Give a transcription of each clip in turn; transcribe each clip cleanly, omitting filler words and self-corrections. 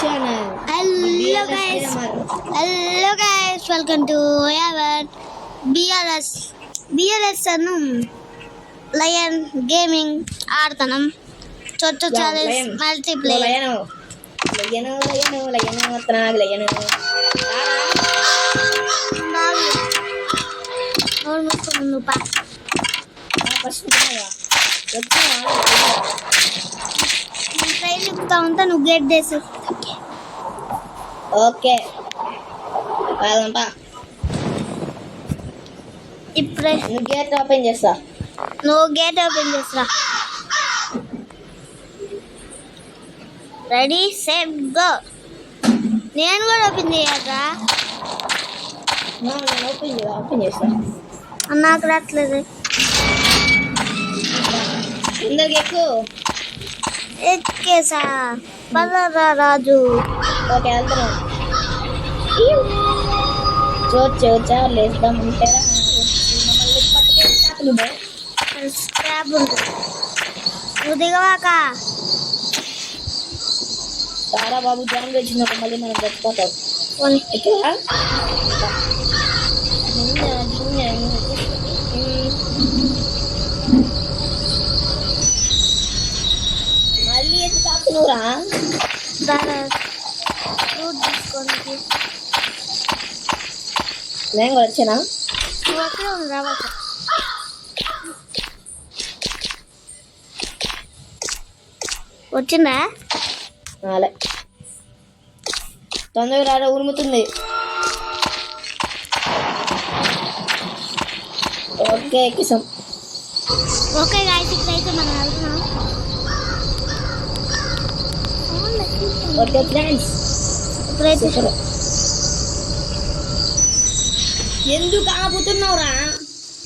channel. Hello guys, welcome to our BLS అను Lion gaming ఆడుతున్నాం. చొచ్చు ఛాలెంజ్ మల్టీప్లేయర్. లయన్ ముందు పా ట్రైన్ ఎక్కుతా ఉంటా, నువ్వు గేట్ చేసి. ఓకే ఇప్పుడే నువ్వు గేట్ ఓపెన్ చేస్తా. Ready set go. నేను కూడా ఓపెన్ చేయాలా? ఓపెన్ చేస్తా. నాకు రావట్లేదు. ఇందరికి ఎక్కువ ఎక్కేసా పదరా రాజు. ఓకే వెళ్తున్నాం. చాలు వేస్తాం ఉంటారా? స్క్రాప్ ఉంటుంది. నువ్వు దిగవాక. సారా బాబు జాయిన్ వచ్చినప్పుడు మళ్ళీ మనం చచ్చిపోతాం. మళ్ళీ ఎందుకు కాకునురా? ఫ్రూట్ తీసుకోనికి నేను కూడా వచ్చానా? నువ్వు అక్కడే ఉంది, రావాక. వచ్చిందా? అలే తొందరగా రారా, ఉరుముతుంది. ఓకే ఎక్కిసాం. ఓకే గాయ్స్, ఇప్పుడైతే మనం వెళ్తున్నాం. ఓకే ఫ్రెండ్స్, ఇప్పుడైతే ఎందుకు ఆపుతున్నావురా?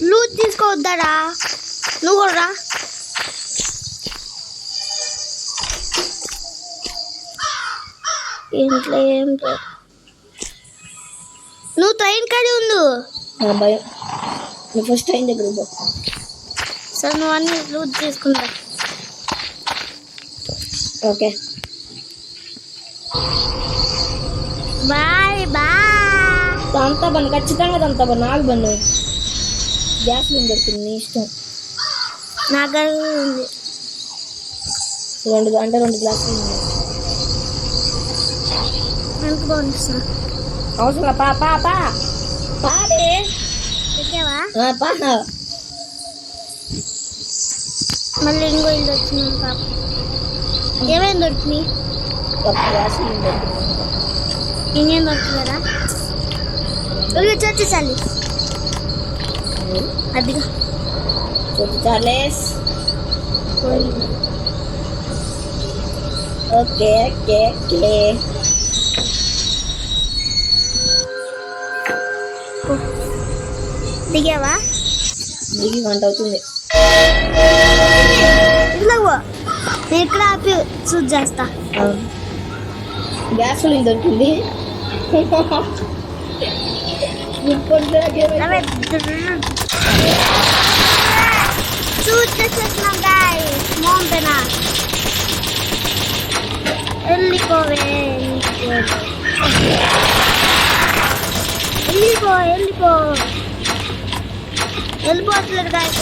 లూజ్ తీసుకోవద్దారా? నువ్వు కూడా రా. ఇంట్లో ఏం నువ్వు ట్రైన్ కాడే ఉండు. భయం. నువ్వు ఫస్ట్ ట్రైన్ దగ్గర పో. సరే నువ్వు అన్ని లూజ్ తీసుకుంటా. Okay bye bye. తంతా బన్ను, ఖచ్చితంగా తంతా బన్ను. నాకు బన్ను గ్యాస్ మీద దొరికింది, నీ ఇష్టం. నాకు ఉంది 2 గ్లాసులు ఉన్నాయి. వెనక బాగుంటున్నా. అవసరం పాడే ఎక్కావా? పా. మళ్ళీ ఇంకో ఇల్లు వచ్చినాం. పాప ఏమేమి దొరికినాయి? ఒక గ్లాసు దొరికింది. ఇంకేం దొరుకుతుందా? చచ్చేసాలి అదిగా. చార్లెస్. Okay okay okay. దిగావా? దిగి 1 అవుతుంది. ఇలాగో నేను ఇక్కడ ఆపి చూస్ చేస్తా. గ్యాస్ దొరికింది. చూస్ చేసేస్తున్నాం గాయ్స్. మౌంటైనా వెళ్ళిపోవే. వెళ్ళిపోవట్లేదు గాయ్స్.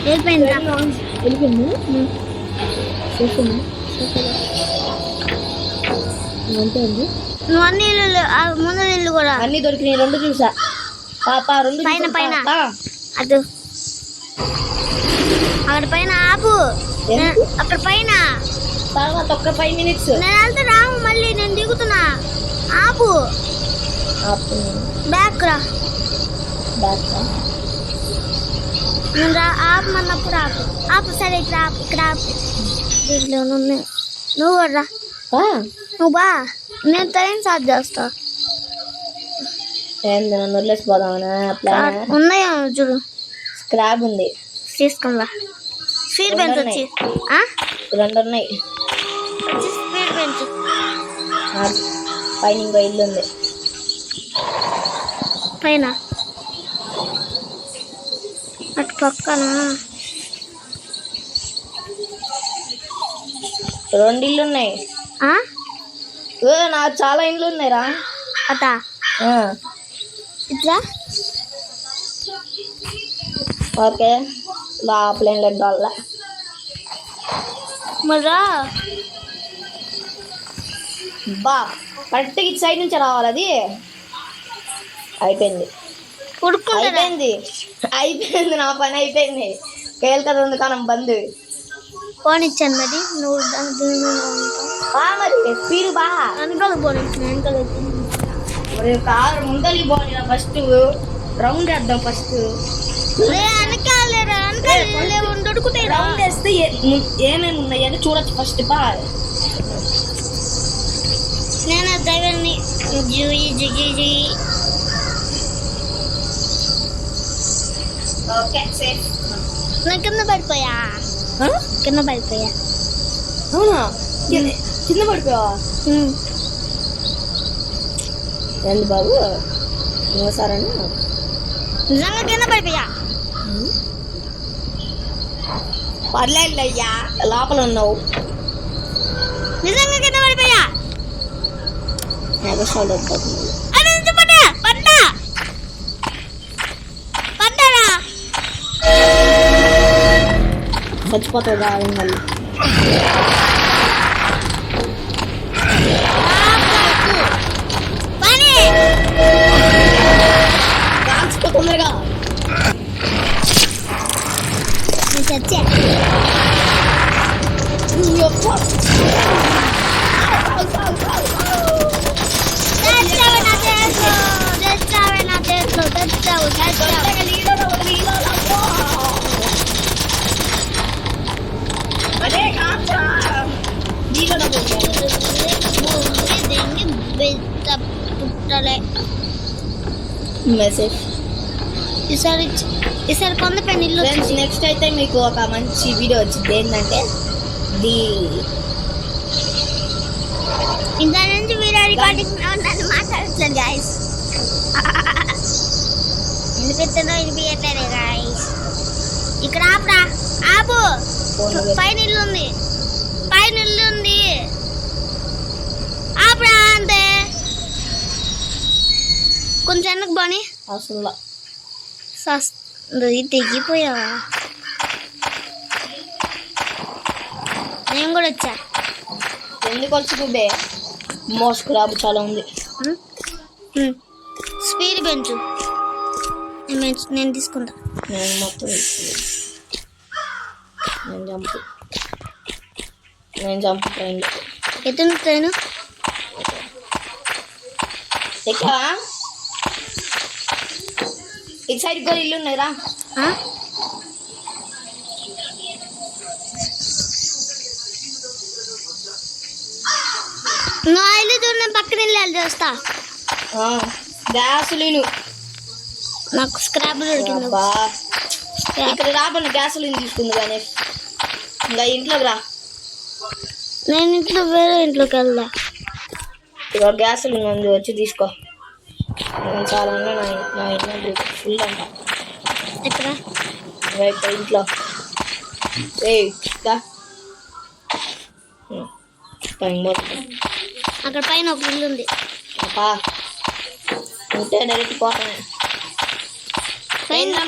వెళ్ళిపోయింది. నువ్వు అన్ని ఇల్లు ముందు ఇల్లు కూడా అన్ని దొరికినాయి. 2 చూసా పాప. 2 పైన అటు అక్కడ పైన ఆపు. అక్కడ పైన తర్వాత ఒక్క 5 మినిట్స్ నేను వెళ్తే రాము. మళ్ళీ నేను దిగుతున్నా. ఆపు. బ్యాక్ రా. నేను ఆపమన్నప్పుడు ఆపు. సరే ఇక్కడ ఆపు. దీంట్లో ఉన్నాయి. నువ్వు కూడా రా. నువ్వు బా, నేను ట్రైన్ స్టార్ట్ చేస్తా. నన్ను వదిలేసిపోదామనా? ఉన్నాయా చూడు. స్క్రాప్ ఉంది, తీసుకురా. స్పీడ్ బెంచ్ వచ్చి 2 ఉన్నాయి. స్పీడ్ బెంచ్ పైన ఇంకో ఇల్లు ఉంది. పైన అటు పక్కన 2 ఇల్లు ఉన్నాయి. ఆ? నాకు చాలా ఇండ్లు ఉన్నాయిరా. అట ఇట్లా ఓకే లోపల ఏం లేదు వాళ్ళ. మరా బా కరెక్ట్గా ఇటు సైడ్ నుంచి రావాలి. అది అయిపోయింది ఉడుకుంటారా? అయిపోయింది అయిపోయింది నా పని అయిపోయింది. కేల్కదా ఉంది కానం బంద్. ఫోన్ ఇచ్చాను మరి నువ్వు మరి స్పీడ్ బా వెనకాల ఫోన్ ఇచ్చాను వెనకాల మరి కారు ముందలి పోనీ ఫస్ట్ రౌండ్ వేద్దాం. ఫస్ట్ రౌండ్ వేస్తే ఏమేమి ఉన్నాయని చూడొచ్చు. ఫస్ట్ బా నేను డ్రైవర్ని ఓకే సేఫ్. నేను కింద పడిపోయా. అవునా కింద పడిపోయావా? ఏంది బాబు ఇంకోసారని నిజంగా కింద పడిపోయా. పర్లేదు అయ్యా లోపల ఉన్నావు. నిజంగా కింద పడిపోయా. ఎగసాలు చచ్చిపోతావు కాదు మళ్ళీ. కాల్చుకో తొందరగా. చచ్చా మెసేజ్ ఈసారి కొంత పెన్ ఇల్లు ఫ్రెండ్స్ నెక్స్ట్ అయితే మీకు ఒక మంచి వీడియో వచ్చింది. ఏంటంటే ఇంకా నుంచి వీడియో రికార్డింగ్ నన్ను మాట్లాడుతున్నాను గాయస్. వినిపిస్తుందో వినిపించట్లేదు గాయస్. ఇక్కడ ఆపురా ఆపు. పైన ఇల్లు ఉంది ఆపురా అంతే. కొంచెం వెనక్కి పోనీ. అసలు తెగిపోయావా? నేను కూడా వచ్చా. ఎందుకు వచ్చి మోస్క్ రాబు చాలా ఉంది. స్పీడ్ పెంచు. నేను తీసుకుంటా. నేను మొత్తం నేను జంపు ట్రైన్ ఎత్తుంది ట్రైన్. ఎక్కవా? ఇటు సైడ్ కూడా ఇల్లు ఉన్నాయిరా. నువ్వు ఇల్లు చూడ పక్కన వెళ్ళాలి చూస్తా. గ్యాసులీను నాకు స్క్రాప్ దొరికింది. ఇక్కడ రాబోన్న గ్యాసులీన్ తీసుకుంది. కానీ ఇంకా ఇంట్లోకి రా. నేను ఇంట్లో వేరే ఇంట్లోకి వెళ్దా. ఇక గ్యాసులీన్ ఉంది వచ్చి తీసుకో. నేను చాలా నా ఇంట్లో ఫుల్ అంట. ఎక్కడ? ఇంట్లో అక్కడ పైన ఒక ఇల్లు ఉంది. ఉంటే డైరెక్ట్ పోతానే.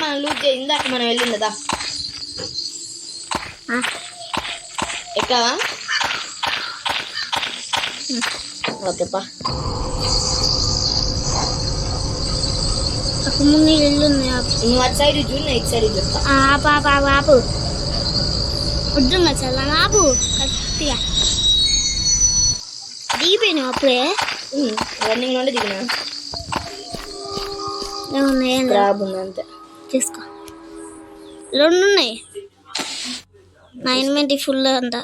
మనం లూజ్ చేయి. ఇందాక మనం వెళ్ళింది కదా ఎక్కవా? ఓకేపా. అక్కడ ముందు ఇల్లు ఉంది. నువ్వు అటు సైడ్ చూడు, ఇటు సైడ్ చూస్తా. ఆపు వద్దున్నా చాలా ఆపు. కరెక్ట్గా దిగిపోయినావు అప్పుడే. రన్నింగ్ నుండి దిగినా. ఏమున్నాయి అంతే తీసుకో. 2 ఉన్నాయి. నా ఇన్వెంటరీ ఫుల్ అంతా.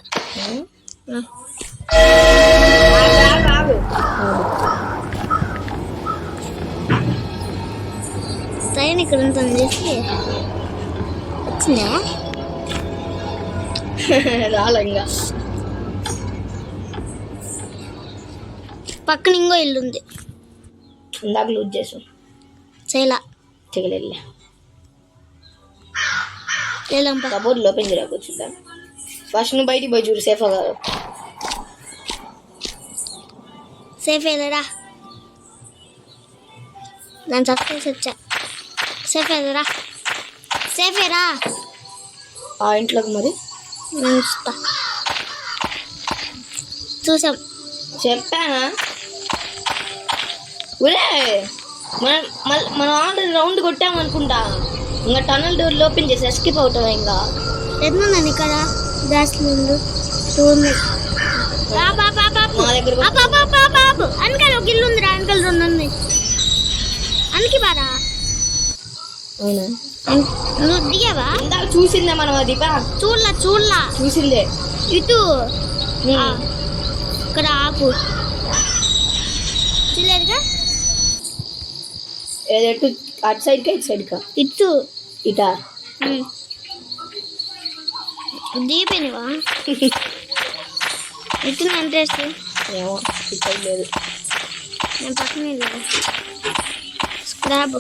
ట్రైన్ ఇక్కడ ఉంటుంది చేసి వచ్చిందా? రాలంగా. పక్కన ఇంకో ఇల్లు ఉంది. ఇందాక లూజ్ చేసాం. చేయలేదు. కబోర్డ్ ఓపెన్ చేయలేక వచ్చిందా? ఫస్ట్ నువ్వు బయటికి పోయి చూడు సేఫ్ కాదు. సేఫ్ వెళ్ళరా, నేను సక్సెస్ వచ్చా. సేఫ్ వెళ్ళరా, సేఫేరా. ఆ ఇంట్లోకి మరి నేను ఇస్తా. చూసాం, చెప్పానా? ఒరే మనం ఆల్రెడీ రౌండ్ కొట్టామనుకుంటా. ఇంకా టనల్ డోర్లు ఓపెన్ చేసి ఎస్కేప్ అవుతాం. ఇంకా ఎట్లున్నాను ఇక్కడ గ్యాస్ ముందు వెనకాల ఒక ఇల్లు ఉందిరా, వెనకాల 2 ఉన్నాయి. అందుకే బారా. అవునా? నువ్వు దిగావా? ఇందాక చూసిందే మనం. అది చూడలా చూసిందే. ఇటు ఇక్కడ ఆపు చూడలేదుగా. ఏదెటు అటు సైడ్కా ఇటు సైడ్కా? ఇటా దీపినివా? ఇటు ఇంట్రెస్ట్ ఏమో ఇటు లేదు. నేను పక్కన స్క్రాబ్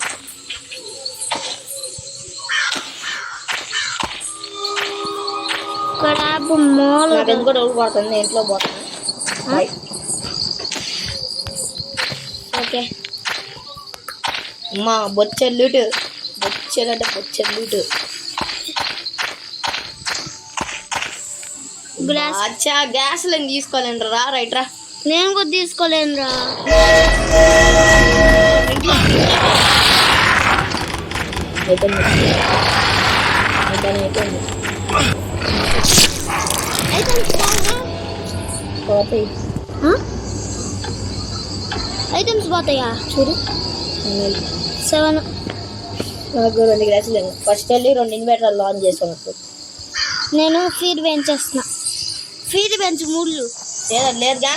స్క్రాబ్ మాల్. నాకు ఎందుకో డౌట్ పడుతుంది. ఇంట్లో పోతాను. ఓకే అమ్మా బొచ్చెల్లుటు బొచ్చెల్లుటు అచ్చా గ్యాస్ లైన్ తీసుకోలేండి. రా రైట్ రా. నేను కూడా తీసుకోలేను రా. ఐటమ్స్ పోతాయా చూడు. 7 నాకు 2 గ్యాస్ లేను. ఫస్ట్ వెళ్ళి 2 ఇన్వర్టర్లు ఆన్ చేసాను. నేను ఫీడ్ పెంచేస్తున్నా. ఫీడ్ పెంచు 3 లేదుగా.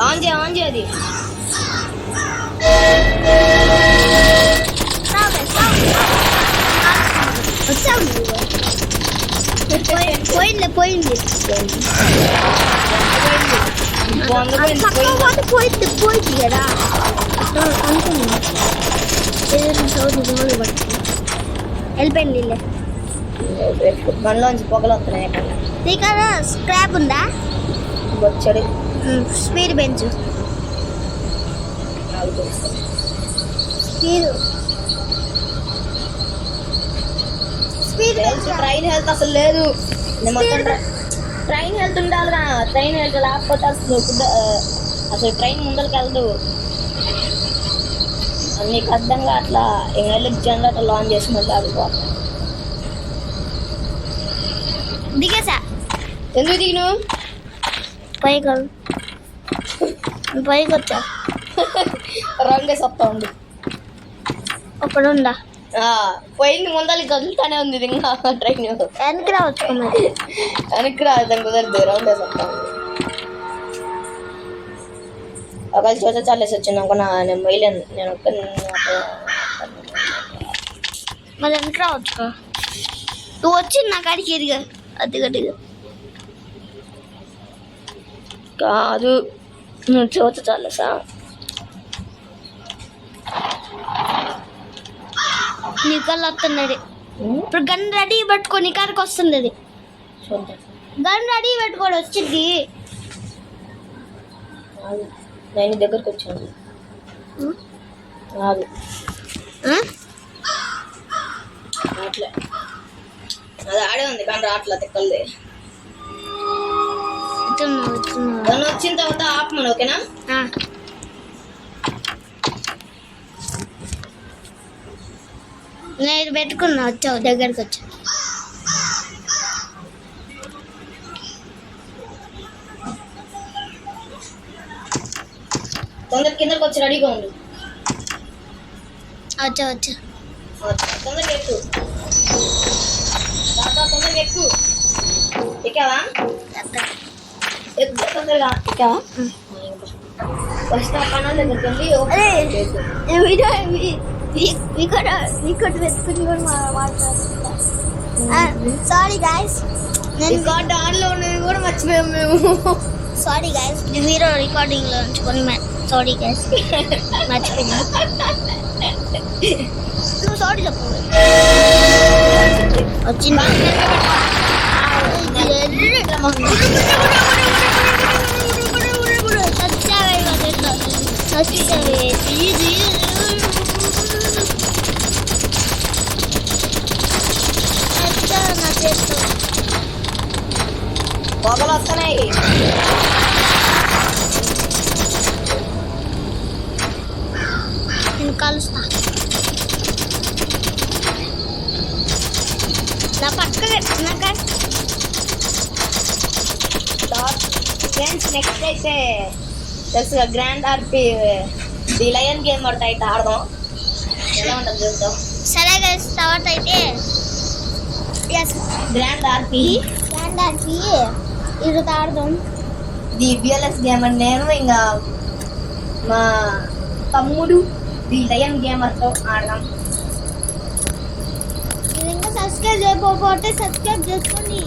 ఆన్ చేయ అది. పోయింది కదా అనుకున్నా. వెళ్ళిపోయింది. మనలోంచి పొగలు వస్తున్నాయి. ఇక్కడ స్క్రాప్ ఉందా? వచ్చాడు. స్పీడ్ పెంచు. స్పీడ్ ట్రైన్ హెల్త్ అసలు లేదు. ట్రైన్ హెల్త్ ఉండాలిగా. ట్రైన్ హెల్త్ లేకపోతే అసలు ట్రైన్ ముందరికి వెళ్దు. నీకు అర్థంగా అట్లా ఎలక్ట్రిక్ జనరేటర్ ఆన్ చేసి మళ్ళీ ఆగిపోతాం. దిగేసా. ఎందుకు దిగిను? పైకి వచ్చా. రంగేసి వస్తా ఉంది. ఒకడు ఉందా? పోయింది. ముందరికి కదులుతానే ఉంది. ఇంకా ట్రైన్ వెనక్కి రావచ్చు. వెనక్కి రాదు కుదరదు. రౌండ్ వేసి వస్తా ఉంది. ఒకవేళ చోట చాలేసి వచ్చింది అనుకో నేను మొయ్యలేను. నేను మళ్ళీ వెనక్కి రావచ్చు. నువ్వు వచ్చింది నా కాడికి ఎదిగా అది గట్టిగా కాదు. నువ్వు చోట చాలేసా? నీ కళ్ళు వస్తున్నది. ఇప్పుడు గన్ రెడీ పెట్టుకో. నీ కాడికి వస్తుంది. అది గన్ రెడీ పెట్టుకోడు వచ్చింది. నేను దగ్గరకు వచ్చాను. రాదు అట్లే. అది ఆడే ఉంది కానీ రాట్లా తిక్కలది. గన్ వచ్చిన తర్వాత ఆపమను. ఓకేనా? నేను పెట్టుకున్నా. వచ్చావు దగ్గరికి వచ్చా. తొందర కిందకి వచ్చి రెడీగా ఉండు. వచ్చా తొందరగా ఎక్కు. తొందరగా ఎక్కు. ఎక్కావా? తొందరగా ఎక్కావా? ఫస్ట్ ఆ కణాల దగ్గరికి వెళ్ళి రికార్డ్ పెట్టుకుని కూడా మాట్లాడుతున్నా. Sorry guys. రికార్డ్ ఆన్లో ఉన్నది కూడా మర్చిపోయాము మేము. Sorry guys. మీరు రికార్డింగ్లో ఉంచుకొని సారీ గైస్ మర్చిపోయినా. నువ్వు సారీ చెప్పు. వచ్చింది. పొగలు వస్తున్నాయి. నేను కలుస్తా. నా పక్కన ఫ్రెండ్స్ నెక్స్ట్ అయితే తెలుసు grand RP the lion game అయితే ఆడదాం. ఎలా ఉంటుంది చూద్దాం. సరే గైస్, తర్వాత అయితే గ్రాండ్ ఆర్పీ ఇది ఆడదాం. ది బిఎల్ఎస్ గేమ్ అని నేను ఇంకా మా తమ్ముడు ది లయన్ గేమర్తో ఆడదాం. మీరు ఇంకా సబ్స్క్రైబ్ చేయకపోతే సబ్స్క్రైబ్ చేసుకోండి.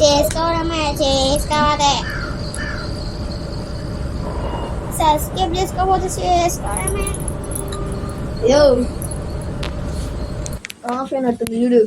చేసుకోవడమే సబ్స్క్రైబ్ చేసుకోకపోతే చేసుకోవడమే. ఆఫ్ అయినట్టుంది చూడు.